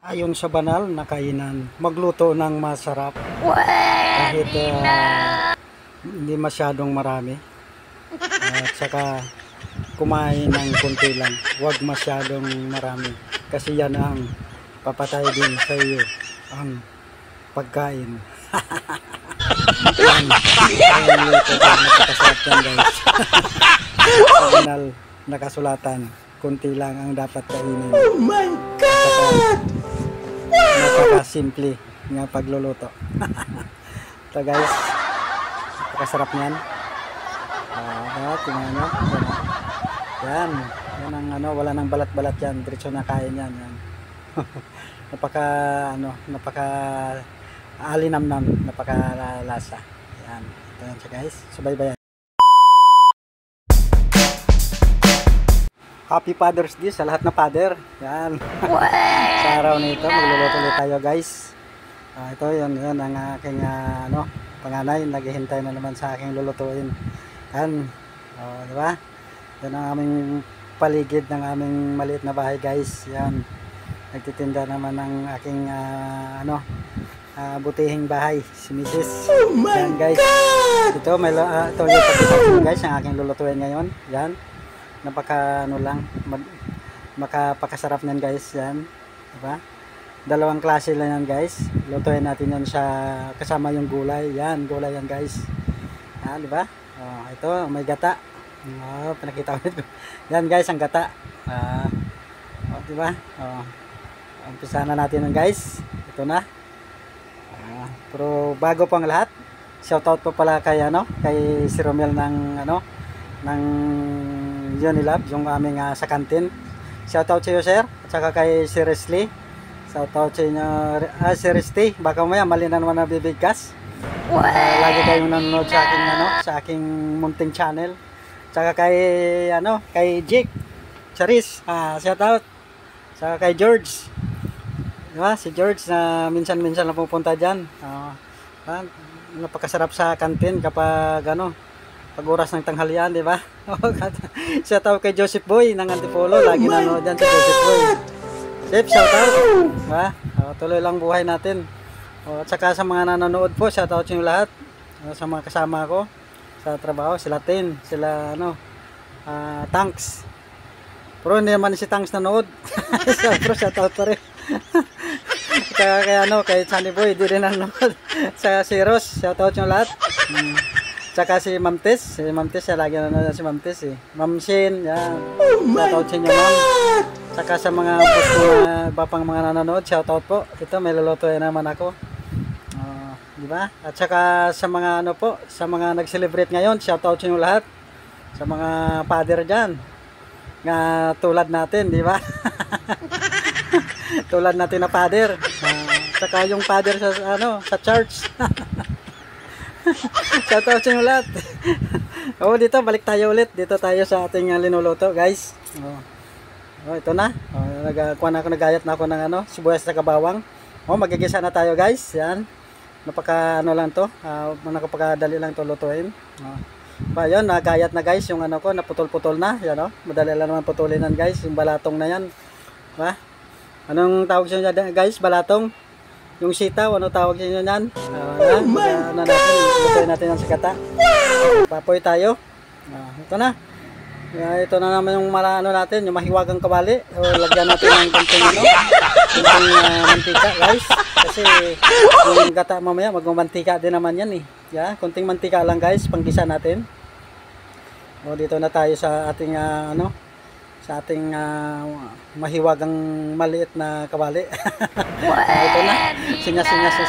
Ayon sa banal na kainan, magluto ng masarap kahit hindi masyadong marami, at saka kumain ng konti lang, huwag masyadong marami kasi yan ang papatay din sa iyo ang pagkain. Yan, ang luto ko, napakasarap yan guys. Sa banal nakasulatan, konti lang ang dapat kainin. Oh my God! Napaka-simple nga pagluluto. Ito guys, napakasarap niyan. Tingnan nyo. Yan. Yan ang ano, wala nang balat-balat yan. Diretso na kain yan. Yan. napaka alinamnam, napaka-lasa. Yan. Ito yan siya guys. Subaybayan. Happy Father's Day sa lahat na father. Yan. Sa araw nito, magluluto ulit tayo guys. Ito yun ang aking panganay. Naghihintay na naman sa aking lulutuin. Yan. Diba? Yan ang aming paligid ng aming maliit na bahay guys. Yan. Nagtitinda naman ng aking butihing bahay, si Mrs. Oh my yan guys. God! Ito yung pagkakasya guys ang aking lulutuin ngayon. Yan. Makapakasarap niyan guys. Yan, diba? Dalawang klase lang yan guys. Lutuin natin yan sa kasama yung gulay. Yan, gulay yan guys. Diba? Ito may gata. Pinakita ulit ko. Yan guys, ang gata. Diba? Umpisa na natin yan guys. Ito na. Pero bago pang lahat, shoutout po pala kay kay si Romel ng Unilab, yung aming sa kantin. Shoutout sa iyo sir, at saka kay si Resli. Shoutout sa inyo si Resli. Baka maya mali na naman nabibigkas. Lagi kayong nanonood sa aking sa aking munting channel. At saka kay Jake Charis, shoutout. Saka kay George. Diba? Si George na minsan-minsan na pupunta diyan. Napakasarap sa kantin kapag pag oras ng tanghalian, di ba? Shout out kay Joseph Boy ng Antipolo. Lagi nanonood dyan si Joseph Boy. Chef, shout out. Diba? Tuloy lang buhay natin. At saka sa mga nanonood po, shout out sa inyo lahat. Sa mga kasama ko sa trabaho, sila Tin, sila Tanks. Pero hindi naman si Tanks nanood. Pero shout out pa rin. Kay Sunny Boy, di rin nanonood. Sa si Ross, shout out yung lahat. Tsaka si Ma'am Tess, siya lagi nanonood si Ma'am Tess eh. Ma'am Shin, yan. Shoutout sa inyo ma'am. Tsaka sa mga boss ko na iba pang mga nanonood, shoutout po. Ito, may lulutuin naman ako. Di ba? At saka sa mga sa mga nag-celebrate ngayon, shoutout sa inyo lahat. Sa mga father dyan. Nga tulad natin, di ba? Tulad natin na father. Tsaka yung father sa church. Shoutout sa inyo lahat. Dito balik tayo ulit. Dito tayo sa ating linuluto guys. Ito na. Nagayat na ako ng sibuyas sa kabawang. Magigisa na tayo guys. Yan. Napaka lang to. Nakapakadali lang to lutuin. Yun, nagayat na guys yung ko, naputol-putol na. Yan madali lang naman putulinan guys. Yung balatong na yan. Anong tawag sa inyo guys? Balatong? Yung sitaw, ano tawag niyo yan? Lutuin natin yan sa gata. Papoy tayo. Ito na. Ito na naman yung natin, yung mahiwagang kawali. Lagyan natin ng konting mantika, guys. Kasi yung gata mamaya, magmamantika din naman yan eh. Konting mantika lang guys, panggisa natin. Dito na tayo sa ating sa ating mahiwagang maliit na kawali. Ito na. Sinyas-sinyas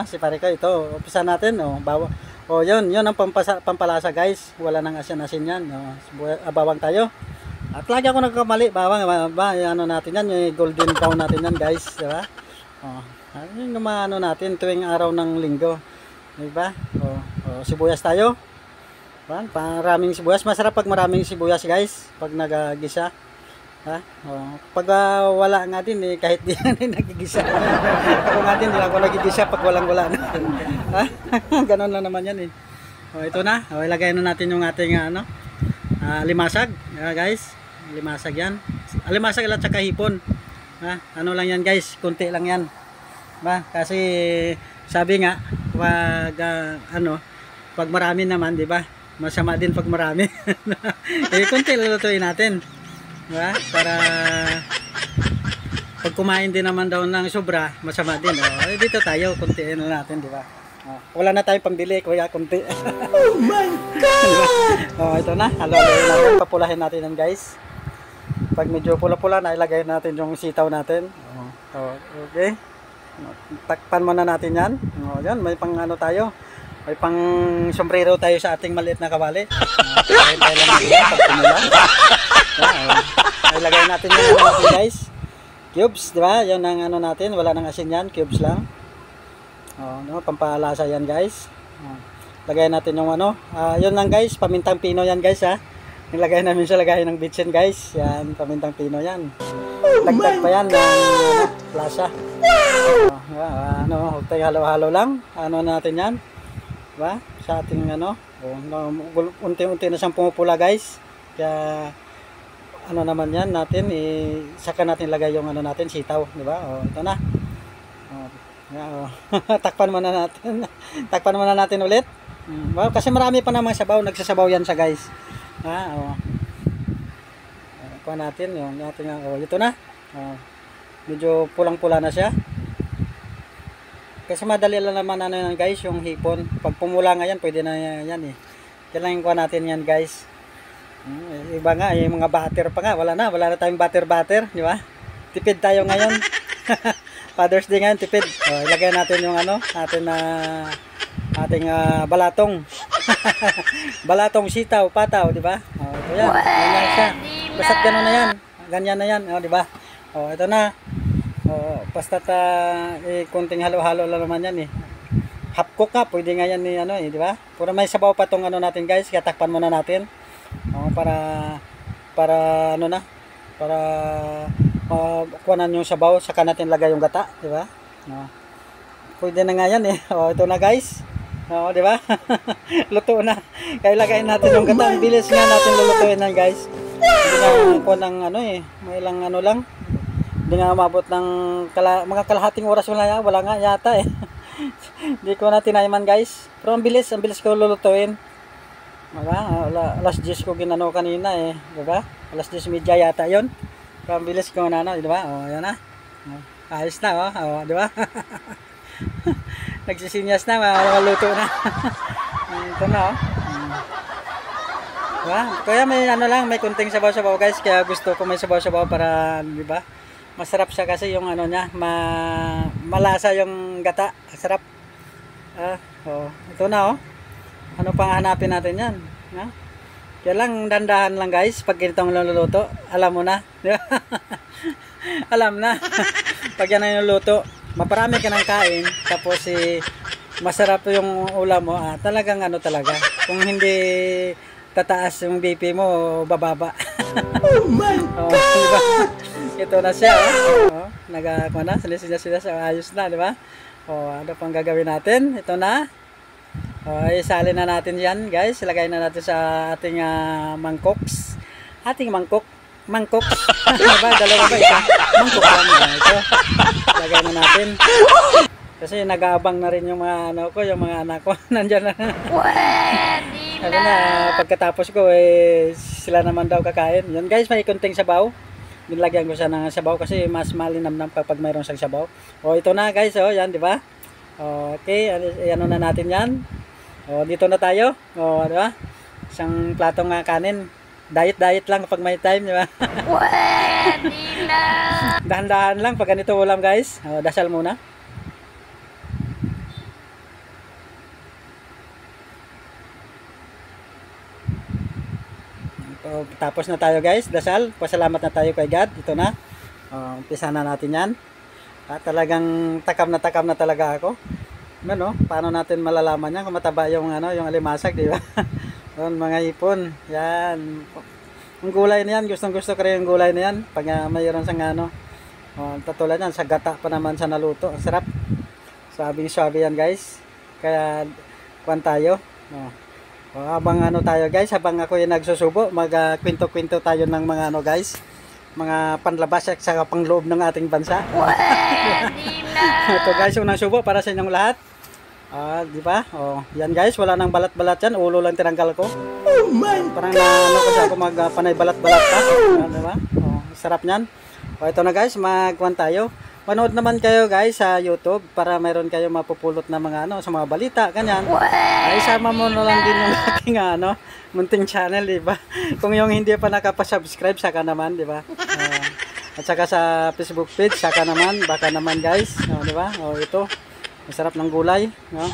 si pare ko. Ito, umpisa natin. Yun ang pampalasa guys. Wala nang asin-asin yan. Bawang tayo. At lagi ako nagkamali. Bawang, natin yan. Yung golden brown natin yan guys. Diba? Yung natin tuwing araw ng linggo. Diba? Sibuyas tayo. Maraming sibuyas. Masarap pag maraming sibuyas guys. Pag nagagisa. Pag wala nga din kahit di nagigisa. Ako nga din, di ako nagigisa pag walang-wala na. Ganon lang naman yan eh. Ito na. Ilagay na natin yung ating limasag. Guys. Limasag yan. Limasag at saka hipon. Ano lang yan guys, kunti lang yan. Kasi sabi nga, wag pag marami naman, di ba? Masama din pag marami. Kunti lulutuin natin. Diba? Para pag kumain din naman daw ng sobra, masama din. Dito tayo, kuntiin na natin, di ba? Wala na tayong pambili, kuya, kunti. Oh my God! Ito na, halo-haloin natin, papulahin natin yan guys. Pag medyo pula-pula na, ilagay natin yung sitaw natin. Okay. Takpan muna natin yan. Yan, may pang ano tayo. May pang sombrero tayo sa ating maliit na kawali. Ilagay tayo lang natin pag pumula. Ilagay natin yung natin guys. Cubes, di ba? Yan ang ano natin, wala nang asin yan, cubes lang. Pampalasa yan guys. Lagay natin yung yun lang guys, pamintang pino yan guys ha. Nilagay namin sa lagayan ng bitsin guys. Yan, pamintang pino yan. Dagdag pa yan ng lasa. Tayo halo-halo lang. Ano natin yan? Diba? Sa ating unti-unti na siyang pumupula guys. Kaya ano naman yan natin, saka natin lagay yung natin, sitaw, di ba? Ito na. Takpan muna natin. Takpan muna natin ulit. Kasi marami pa namang sabaw, nagsasabaw yan sa guys. Kuha natin yung ating ito na. Medyo pulang-pula na siya. Kasi madali lang naman yan guys, yung hipon. Pag pumula nga yan, pwede na yan eh. Kailangan kuha natin yan guys. Iba nga, yung mga butter pa nga, wala na tayong butter, di ba? Tipid tayo ngayon. Father's Day ngayon, tipid. Ilagay natin yung ating balatong. Balatong sitaw, pataw, di ba? Ito yan. Ganyan siya. Basta't gano'n na yan. Ganyan na yan, di ba? Ito na. Basta't kunting halo-halo lang naman yan eh. Half cook ka, pwede nga yan di ba? Pura may sabaw pa tong natin guys, kaya takpan muna natin. Para kuhanan yung sabaw, saka natin lagay yung gata, di ba? Pwede na nga yan eh. Ito na guys. Di ba? Luto na. Kaya lagay natin yung gata. Ang bilis nga natin lulutuin yan guys. Hindi nga ako ng may lang lang. Hindi nga umabot ng mga kalahating oras wala nga yata eh. Hindi ko na tinaiman guys. Pero ang bilis ko lulutuin. Alas 10 ko ginano kanina eh, di ba? Alas 10:30 yata 'yon. Pambilis ko na di ba? Yan na. Ayos na di ba? Nagsisinyas na, maluto na. Ito na Diba? Kaya may may kunting sabaw-sabaw guys, kaya gusto ko may sabaw-sabaw para, di ba? Masarap siya kasi yung niya, malasa yung gata, sarap. Ito na Ano pang hanapin natin yan? Kaya lang, dandahan lang guys, pag ganitong niluluto, alam mo na. Alam na. Pag yan ang niluluto, maparami ka ng kain, tapos masarap yung ulam mo, talagang talaga. Kung hindi tataas yung BP mo, bababa. Oh my God! Diba? Ito na siya. Nagakuha na, sila ayos na, di ba? Ano pang gagawin natin? Ito na. Isali na natin yan guys. Ilagay na natin sa ating mangkoks. Ating mangkok. Diba? Dalawa ba isa? Mangkok lang. Ito. Ilagay na natin. Kasi nag-aabang na rin yung mga yung mga anak ko. Nandyan na. Sabi na, pagkatapos ko sila naman daw kakain. Yan guys, may kunting sabaw. Nilagyan ko siya ng sabaw kasi mas malinamnam pag mayroong siyang sabaw. Ito na guys, yan, di ba? Okay, ano na natin yan. Dito na tayo. Di ba? Isang platong kanin. Diet lang pag may time, di ba? Dahan-dahan lang pag ganito ulam, guys. Dasal muna. Tapos na tayo, guys. Dasal. Pasalamat na tayo kay God. Ito na. Umpisa na natin yan. Talagang takam na talaga ako. Paano natin malalaman yan kung mataba yung yung alimasag, di ba? Mga ipon. Yan. Ang gulay na yan, gustong-gusto ko rin yung gulay na yan. Pag mayroon sang tatulad yan, sa gata pa naman sa naluto. Ang sarap. Swabing-swabe yan, guys. Kaya kuwan tayo. Habang tayo, guys, habang ako yung nagsusubo, magkwento-kwento tayo ng mga guys. mga panlabas at saka pangloob ng ating bansa. Ito guys, unang subo para sa inyong lahat. Di ba? Oh, yan guys, wala nang balat-balat yan, ulo lang tinanggal ko. Parang na ano kasi ako magpanay balat-balat pa. Di ba? Oh, sarap niyan. Ito na guys, magkuhan tayo. Manood naman kayo guys sa YouTube para mayroon kayo mapupulot na mga sa mga balita, ganyan. Ay sama mo na lang din yung aking munting channel, di ba? Kung yung hindi pa nakapa-subscribe, saka naman, di ba? At saka sa Facebook page, saka naman, baka naman guys, di ba? Ito, masarap ng gulay, no?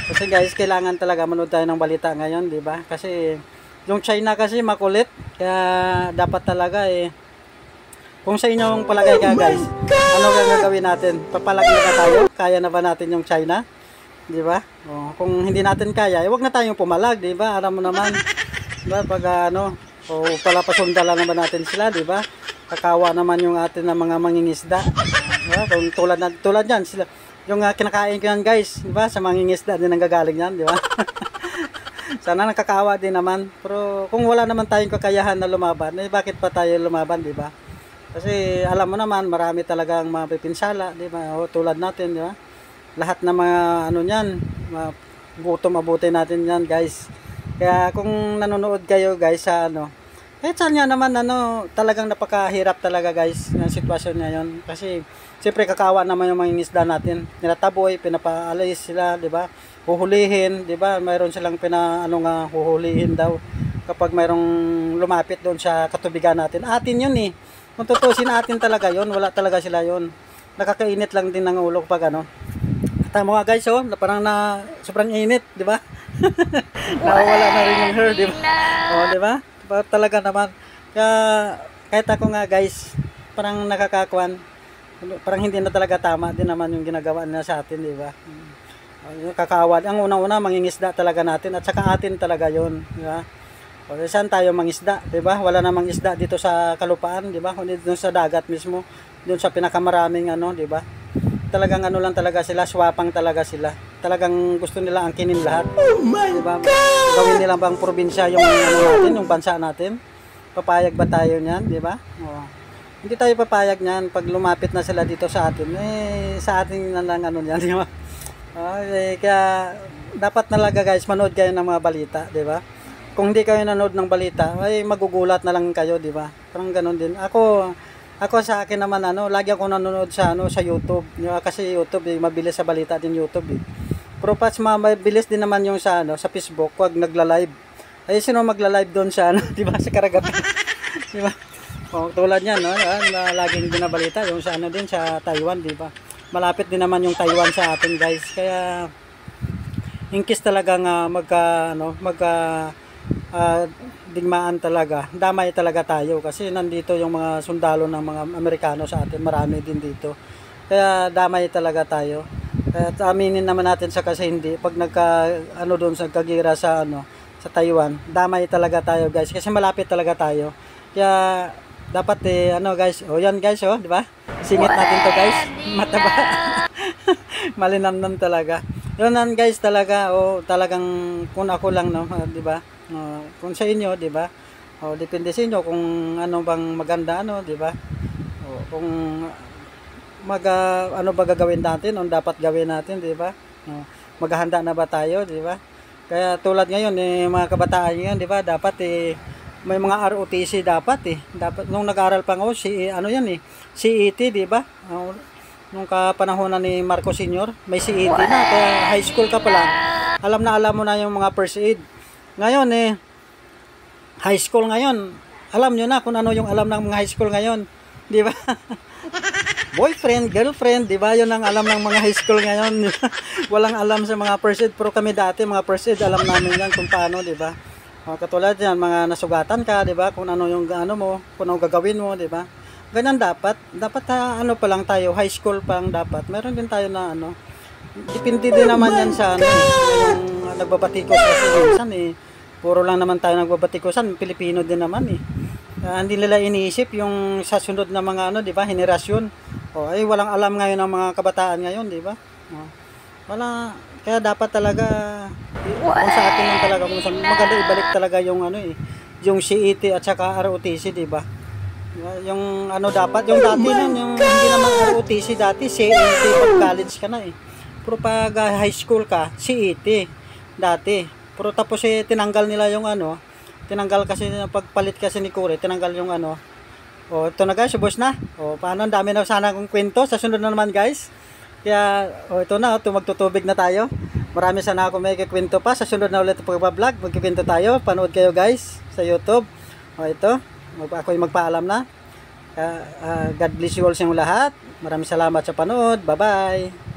Kasi guys, kailangan talaga manood tayo ng balita ngayon, di ba? Kasi yung China kasi makulit, kaya dapat talaga kung sa inyong palagay ka guys, ano gagawin natin? Papalagay na tayo? Kaya na ba natin yung China? Di ba? Kung hindi natin kaya, wag na tayong pumalag, di ba? Alam mo naman, di ba? Pag palapasundala naman natin sila, di ba? Kakawa naman yung atin na mga mangingisda. Di ba? Kung tulad yan, sila, yung kinakain ko yan guys, di ba? Sa mangingisda din ang gagaling yan, di ba? Sana nakakawa din naman. Pero kung wala naman tayong kakayahan na lumaban, bakit pa tayo lumaban, di ba? Kasi alam mo naman, marami talagang mapipinsala, di ba? Tulad natin, di ba? Lahat na mga niyan, gutom abutin natin yan, guys. Kaya kung nanonood kayo, guys, sa kahit saan nga naman, talagang napakahirap talaga, guys, ng sitwasyon ngayon. Kasi, siyempre, kakawa naman yung mga isda natin. Nilataboy, pinapaalis sila, di ba? Huhulihin, di ba? Mayroon silang huhulihin daw kapag mayroong lumapit doon sa katubigan natin. Atin yun Kung tutusin natin talaga yon, wala talaga sila yon. Nakakainit lang din ng ulo pag Tama nga guys, parang sobrang init, di ba? Nawawala na rin yung hair, di ba? Di ba? Talaga naman. Kaya kahit ako nga guys, parang nakakakuan, parang hindi na talaga tama din naman yung ginagawa nila sa atin, di ba? Kakawad. Ang unang-una, mangingisda talaga natin at saka atin talaga yon, di ba? Saan tayo mangisda, 'di ba? Wala namang isda dito sa kalupaan, 'di ba? Kundi doon sa dagat mismo, doon sa pinakamaraming 'di ba? Talagang lang talaga sila, swapang talaga sila. Talagang gusto nila angkinin lahat. Oh my 'di ba? Gawin nila bang probinsya yung natin, yung bansa natin? Papayag ba tayo niyan, 'di ba? Hindi tayo papayag niyan pag lumapit na sila dito sa atin. Sa atin na lang niyan, 'di ba? Kaya dapat talaga guys, manood kayo ng mga balita, 'di ba? Kung hindi kayo nanood ng balita, ay magugulat na lang kayo, di ba? Parang ganoon din. Ako sa akin naman lagi ako nanonood sa YouTube. Kasi YouTube mabilis sa balita din YouTube Pero pas mabilis din naman yung sa Facebook, wag nagla-live. Ay sino magla-live doon sa di ba, sa karagatan. Di ba? Tulad niyan, na laging binabalita yung sa din sa Taiwan, di ba? Malapit din naman yung Taiwan sa atin, guys. Kaya in case talagang digmaan talaga, damay talaga tayo kasi nandito yung mga sundalo ng mga Amerikano sa atin, marami din dito, kaya damay talaga tayo. At aminin naman natin sa kasi hindi, pag doon sa kagira sa Taiwan, damay talaga tayo guys, kasi malapit talaga tayo. Kaya dapat guys, yan guys, di ba? Singit natin to guys, mataba. Malinamnam talaga. Yun guys talaga, talagang kung ako lang di ba? Kung sa inyo, di ba? Depende sa inyo kung ano bang maganda di ba? Kung ano ba gagawin natin, ano dapat gawin natin, di ba? Maghahanda na ba tayo, di ba? Kaya tulad ngayon mga kabataan ngayon, di ba? Dapat may mga ROTC dapat Dapat nung nag-aaral pa ako CET, di ba? Nung kapanahonan ni Marco Sr., may CET na, kaya high school ka pa lang, alam mo na yung mga first aid. Ngayon high school ngayon, alam nyo na kung ano yung alam ng mga high school ngayon, di ba? Boyfriend, girlfriend, di ba? Yun ang alam ng mga high school ngayon. Walang alam sa mga first aid, pero kami dati mga first aid, alam namin yan kung paano, di ba? Katulad yan, mga nasugatan ka, di ba? Kung ano yung mo, kung ano gagawin mo, di ba? Ganyan dapat pa lang tayo, high school pa lang dapat. Meron din tayo na depende din naman yan sa yung nagbabatikos kasi minsan puro lang naman tayo nagbabatikosan, Pilipino din naman hindi nila iniisip yung sa sunod na mga di ba, henerasyon. Walang alam ngayon ng mga kabataan ngayon, di ba? Wala, kaya dapat talaga kung sa atin lang talaga, kung maganda ibalik talaga yung yung CET at saka ROTC, di ba? Yung ano dapat, yung dati nun, yung hindi naman ROTC dati, CET pag college ka na eh. Pero pag high school ka, CET dati. Pero tapos tinanggal nila yung ano, tinanggal kasi pagpalit kasi ni Kure, tinanggal yung ano. O ito na guys, ubos na. O paano, ang dami na sana akong kwento, sa sunod na naman guys. Kaya, ito na, magtutubig na tayo. Marami sana ako may kikwento pa, sa sunod na ulit pag-vlog, magkikwento tayo, panood kayo guys sa YouTube. O ito, ako'y magpaalam na. God bless you all sa inyong lahat. Maraming salamat sa panood. Bye-bye.